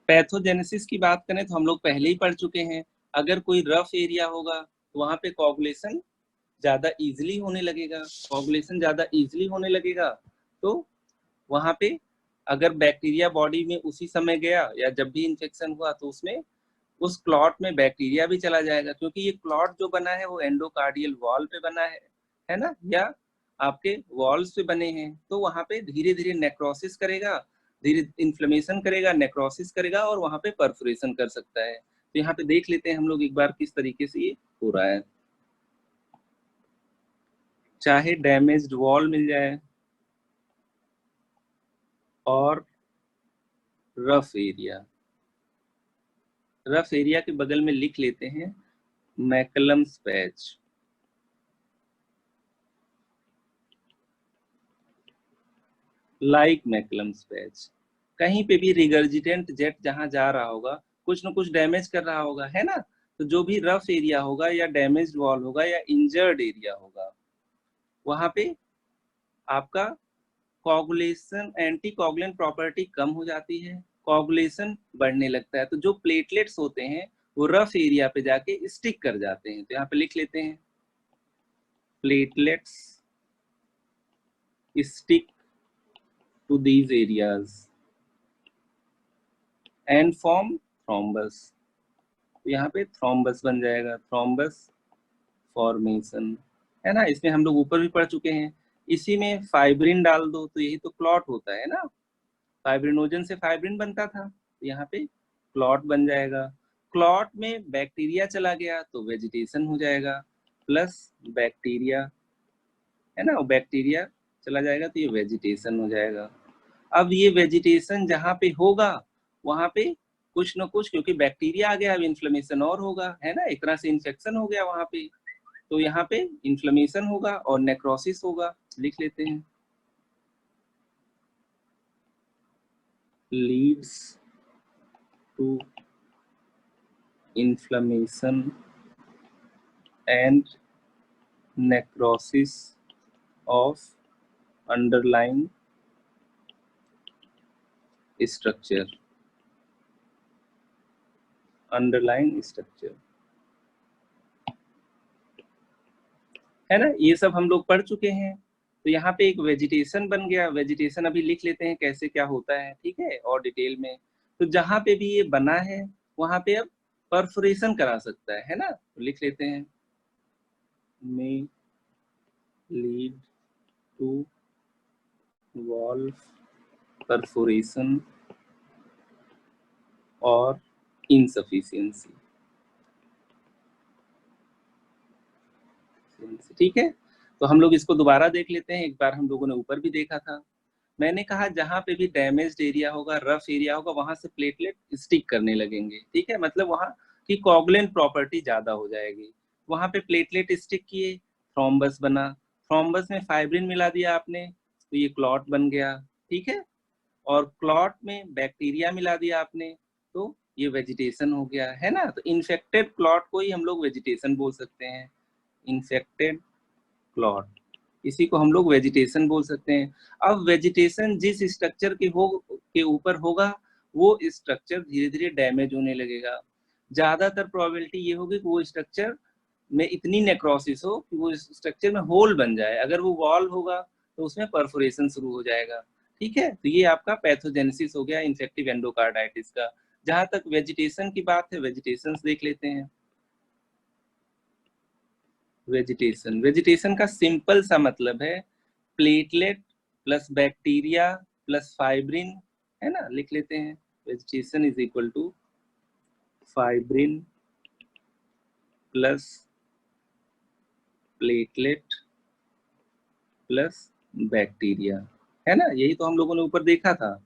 पैथोजेनेसिस की बात करें तो हम लोग पहले ही पढ़ चुके हैं। अगर कोई रफ एरिया होगा तो वहां पे कोगुलेशन ज्यादा इजिली होने लगेगा। कोगुलेशन ज्यादा इजिली होने लगेगा तो वहां पे अगर बैक्टीरिया बॉडी में उसी समय गया या जब भी इंफेक्शन हुआ तो उसमें उस क्लॉट में बैक्टीरिया भी चला जाएगा, क्योंकि ये क्लॉट जो बना है वो एंडोकार्डियल वॉल पे बना है ना, या आपके वॉल्स पे बने हैं। तो वहां पे धीरे धीरे नेक्रोसिस करेगा, धीरे इन्फ्लेमेशन करेगा, नेक्रोसिस करेगा और वहां पे परफोरेशन कर सकता है। तो यहाँ पे देख लेते हैं हम लोग एक बार किस तरीके से ये हो रहा है। चाहे डैमेज्ड वॉल मिल जाए और रफ एरिया, रफ एरिया के बगल में लिख लेते हैं मैकलम्स पैच। लाइक मैकलम्स पैच, कहीं पे भी रिगर्जिटेंट जेट जहां जा रहा होगा कुछ ना कुछ डैमेज कर रहा होगा, है ना। तो जो भी रफ एरिया होगा या डैमेज्ड वॉल होगा या इंजर्ड एरिया होगा वहां पे आपका कोगुलेशन, एंटी कोगुलेंट प्रॉपर्टी कम हो जाती है, कोगुलेशन बढ़ने लगता है। तो जो प्लेटलेट्स होते हैं वो रफ एरिया पे जाके स्टिक कर जाते हैं। तो यहाँ पे लिख लेते हैं platelets stick to these areas and form thrombus. यहाँ पे थ्रोम्बस बन जाएगा, थ्रोम्बस फॉर्मेशन, है ना। इसमें हम लोग ऊपर भी पढ़ चुके हैं। इसी में फाइब्रिन डाल दो तो यही तो क्लॉट होता है ना, फाइब्रिनोजन से फाइब्रिन बनता था, तो यहाँ पे क्लॉट बन जाएगा। क्लॉट में बैक्टीरिया चला गया तो वेजिटेशन हो जाएगा, प्लस बैक्टीरिया है ना, बैक्टीरिया चला जाएगा तो ये वेजिटेशन हो जाएगा। अब ये वेजिटेशन जहाँ पे होगा वहां पे कुछ न कुछ, क्योंकि बैक्टीरिया आ गया, अब इन्फ्लेमेशन और होगा, है ना, एक तरह से इन्फेक्शन हो गया वहां पे, तो यहाँ पे इन्फ्लेमेशन होगा और नेक्रोसिस होगा। लिख लेते हैं, leads to inflammation and necrosis of underlying structure, underlying structure, है ना, ये सब हम लोग पढ़ चुके हैं। तो यहाँ पे एक वेजिटेशन बन गया, वेजिटेशन अभी लिख लेते हैं कैसे क्या होता है, ठीक है, और डिटेल में। तो जहाँ पे भी ये बना है वहां पे अब परफोरेशन करा सकता है ना, तो लिख लेते हैं, may lead to valve perforation और insufficiency, ठीक है। तो हम लोग इसको दोबारा देख लेते हैं, एक बार हम लोगों ने ऊपर भी देखा था। मैंने कहा जहां पे भी डैमेज्ड एरिया होगा, रफ एरिया होगा, वहां से प्लेटलेट स्टिक करने लगेंगे, ठीक है, मतलब वहां की कोगुलेंट प्रॉपर्टी ज्यादा हो जाएगी। वहां पे प्लेटलेट स्टिक किए, थ्रोम्बस बना, थ्रोम्बस में फाइब्रिन मिला दिया आपने तो ये क्लॉट बन गया, ठीक है, और क्लॉट में बैक्टीरिया मिला दिया आपने तो ये वेजिटेशन हो गया, है ना। तो इन्फेक्टेड क्लॉट को ही हम लोग वेजिटेशन बोल सकते हैं, इन्फेक्टेड क्लॉट, इसी को हम लोग वेजिटेशन बोल सकते हैं। अब वेजिटेशन जिस स्ट्रक्चर के ऊपर होगा वो स्ट्रक्चर धीरे धीरे डैमेज होने लगेगा। ज्यादातर प्रोबेबिलिटी ये होगी कि वो स्ट्रक्चर में इतनी नेक्रोसिस हो कि वो स्ट्रक्चर में होल बन जाए, अगर वो वॉल होगा तो उसमें परफोरेशन शुरू हो जाएगा, ठीक है। तो ये आपका पैथोजेनेसिस हो गया इन्फेक्टिव एंडोकार्डाइटिस का। जहां तक वेजिटेशन की बात है, वेजिटेशन देख लेते हैं। वेजिटेशन, वेजिटेशन का सिंपल सा मतलब है platelet plus bacteria plus fibrin, है ना, लिख लेते हैं, vegetation is equal to fibrin plus platelet plus bacteria, है ना, यही तो हम लोगों ने ऊपर देखा था।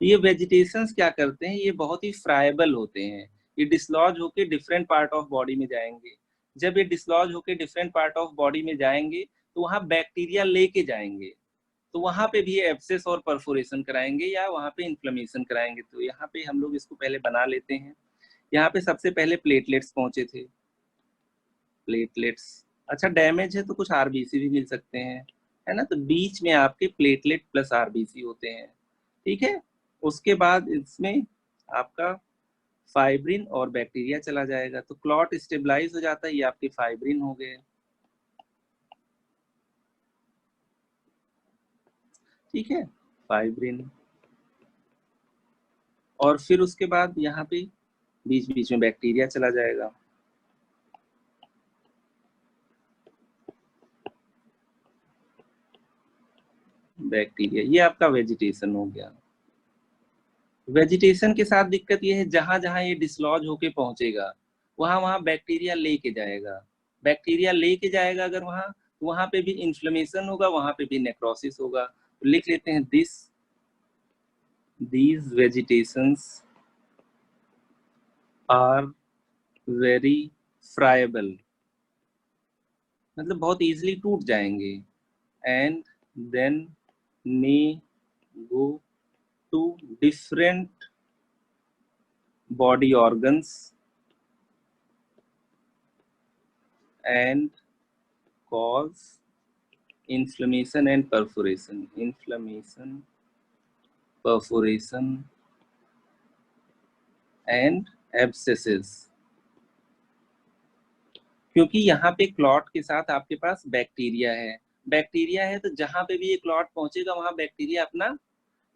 ये वेजिटेशंस क्या करते हैं, ये बहुत ही फ्राइबल होते हैं, ये डिसलॉज होके डिफरेंट पार्ट ऑफ बॉडी में जाएंगे। जब ये डिसलॉज होके डिफरेंट पार्ट ऑफ बॉडी में जाएंगे तो वहां बैक्टीरिया लेके जाएंगे, तो वहां पे भी एब्सेस और परफोरेशन कराएंगे या वहां पे इन्फ्लेमेशन कराएंगे। तो यहाँ पे हम लोग इसको पहले बना लेते हैं। यहाँ पे सबसे पहले प्लेटलेट्स पहुंचे थे, प्लेटलेट्स, अच्छा डैमेज है तो कुछ आरबीसी भी मिल सकते हैं, है ना, तो बीच में आपके प्लेटलेट प्लस आरबीसी होते हैं, ठीक है। उसके बाद इसमें आपका फाइब्रिन और बैक्टीरिया चला जाएगा तो क्लॉट स्टेबलाइज हो जाता है, ये आपके फाइब्रिन हो गए, ठीक है, फाइब्रिन। और फिर उसके बाद यहाँ पे बीच बीच में बैक्टीरिया चला जाएगा, बैक्टीरिया, ये आपका वेजिटेशन हो गया। वेजिटेशन के साथ दिक्कत ये है जहां जहां ये डिसलॉज होके पहुंचेगा वहां वहां बैक्टीरिया लेके जाएगा, बैक्टीरिया लेके जाएगा अगर वहां, तो वहां पे भी इन्फ्लेमेशन होगा, वहां पे भी नेक्रोसिस होगा। तो लिख लेते हैं these vegetations are very friable, मतलब बहुत इजीली टूट जाएंगे, and then may go to different body organs and cause inflammation and perforation, inflammation, perforation and abscesses। क्योंकि यहाँ पे क्लॉट के साथ आपके पास बैक्टीरिया है, बैक्टीरिया है तो जहां पे भी ये क्लॉट पहुंचेगा वहां बैक्टीरिया अपना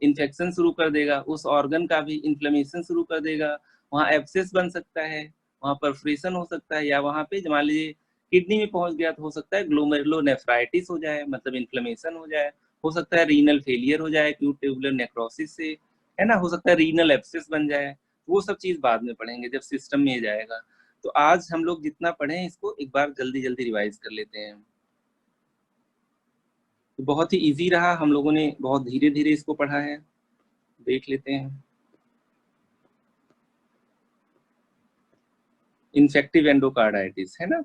इन्फेक्शन शुरू कर देगा, उस ऑर्गन का भी इन्फ्लेमेशन शुरू कर देगा, वहां एब्सेस बन सकता है, वहां परफोरेशन हो सकता है, या वहां पे मान लीजिए किडनी में पहुंच गया तो हो सकता है ग्लोमेरुलोनेफ्राइटिस हो जाए, मतलब इन्फ्लेमेशन हो जाए, हो सकता है रीनल फेलियर हो जाए एक्यूट ट्यूबुलर नेक्रोसिस से, है ना, हो सकता है रीनल एब्सेस बन जाए। वो सब चीज बाद में पढ़ेंगे जब सिस्टम में जाएगा। तो आज हम लोग जितना पढ़े इसको एक बार जल्दी जल्दी रिवाइज कर लेते हैं। तो बहुत ही इजी रहा, हम लोगों ने बहुत धीरे धीरे इसको पढ़ा है। देख लेते हैं। इन्फेक्टिव एंडोकार्डाइटिस है ना।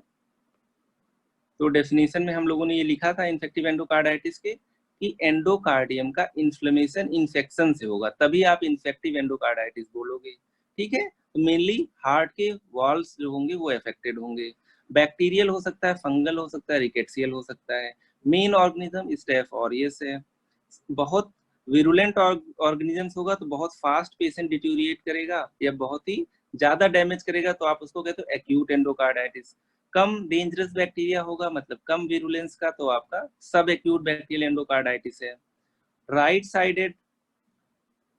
तो डेफिनेशन में हम लोगों ने ये लिखा था इन्फेक्टिव एंडोकार्डाइटिस के कि एंडोकार्डियम का इन्फ्लेमेशन इन्फेक्शन से होगा, तभी आप इन्फेक्टिव एंडोकार्डाइटिस बोलोगे। ठीक है, तो मेनली हार्ट के वॉल्स जो होंगे वो अफेक्टेड होंगे। बैक्टीरियल हो सकता है, फंगल हो सकता है, रिकेट्सियल हो सकता है। मेन ऑर्गेनिज्म स्टेफ ऑरियस है। बहुत विरुलेंट ऑर्गेनिजम्स होगा तो बहुत फास्ट पेशेंट डिट्यूरिएट करेगा, या बहुत ही ज्यादा डैमेज करेगा तो आप उसको कहते हो एक्यूट एंडोकार्डाइटिस। कम डेंजरस बैक्टीरिया होगा, मतलब कम विरुलेंस का, तो आपका सब एक्यूट बैक्टीरियल एंडोकार्डाइटिस है। राइट साइडेड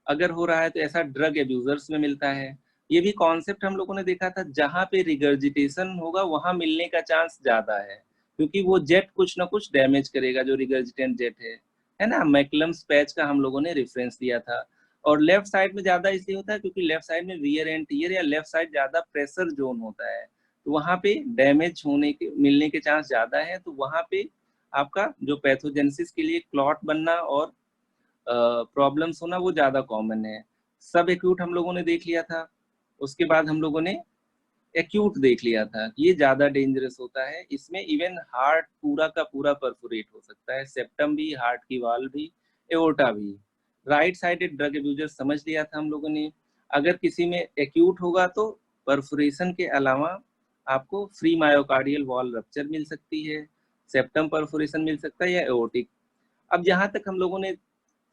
अगर हो रहा है तो ऐसा ड्रग एब्यूजर्स में मिलता है। ये भी कॉन्सेप्ट हम लोगों ने देखा था, जहां पे रिगर्जिटेशन होगा वहां मिलने का चांस ज्यादा है, क्योंकि वो जेट कुछ ना कुछ डैमेज करेगा, जो रिगर्जिटेंट जेट है ना। मैकलम्स पैच का हम लोगों ने रेफरेंस दिया था। और लेफ्ट साइड में ज्यादा इसलिए होता है क्योंकि लेफ्ट साइड में वियर एंड टीयर या लेफ्ट साइड ज्यादा प्रेशर जोन होता है, तो वहां पे डैमेज होने के मिलने के चांस ज्यादा है। तो वहां पे आपका जो पैथोजेनेसिस के लिए क्लॉट बनना और प्रॉब्लम्स होना वो ज्यादा कॉमन है। सब एक्यूट हम लोगों ने देख लिया था। उसके बाद हम लोगों ने एक्यूट देख लिया था, ये ज्यादा डेंजरस होता है। इसमें इवन हार्ट पूरा का पूरा परफोरेट हो सकता है, सेप्टम भी, हार्ट की वाल भी, एओर्टा भी। राइट साइडेड ड्रग एब्यूजर समझ लिया था हम लोगों ने। अगर किसी में एक्यूट होगा तो परफोरेशन के अलावा आपको फ्री मायोकार्डियल वॉल रप्चर मिल सकती है, सेप्टम परफोरेशन मिल सकता है, या एओर्टिक। अब जहां तक हम लोगों ने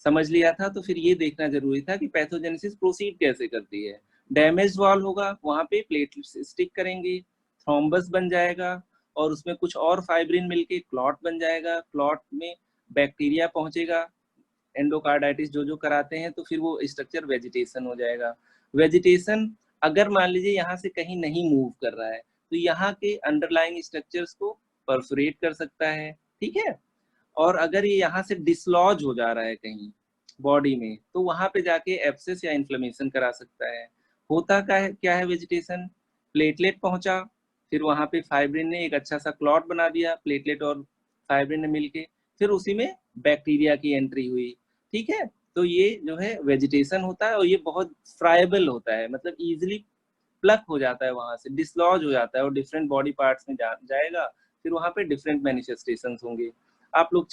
समझ लिया था, तो फिर ये देखना जरूरी था कि पैथोजेनेसिस प्रोसीड कैसे करती है। डैमेज वॉल होगा, वहां पे प्लेटलेट्स स्टिक करेंगे, थ्रोम्बस बन जाएगा, और उसमें कुछ और फाइब्रिन मिलके क्लॉट बन जाएगा। क्लॉट में बैक्टीरिया पहुंचेगा, एंडोकार्डाइटिस जो जो कराते हैं, तो फिर वो स्ट्रक्चर वेजिटेशन हो जाएगा। वेजिटेशन अगर मान लीजिए यहाँ से कहीं नहीं मूव कर रहा है, तो यहाँ के अंडरलाइंग स्ट्रक्चर्स को परफोरेट कर सकता है। ठीक है, और अगर ये यहाँ से डिसलॉज हो जा रहा है कहीं बॉडी में, तो वहां पे जाके एब्सेस या इन्फ्लेमेशन करा सकता है। होता क्या है वेजिटेशन, प्लेटलेट पहुंचा, फिर वहां पे फाइब्रिन ने एक अच्छा सा क्लॉट बना दिया, प्लेटलेट और फाइब्रिन ने मिलके, फिर उसी में बैक्टीरिया की एंट्री हुई। ठीक है, तो ये जो है वेजिटेशन होता है, और ये बहुत फ्राइबल होता है, मतलब इजिली प्लक हो जाता है, वहां से डिसलॉज हो जाता है और डिफरेंट बॉडी पार्ट्स में जाएगा। फिर वहां पे डिफरेंट मैनिफेस्टेशंस होंगे। आप लोग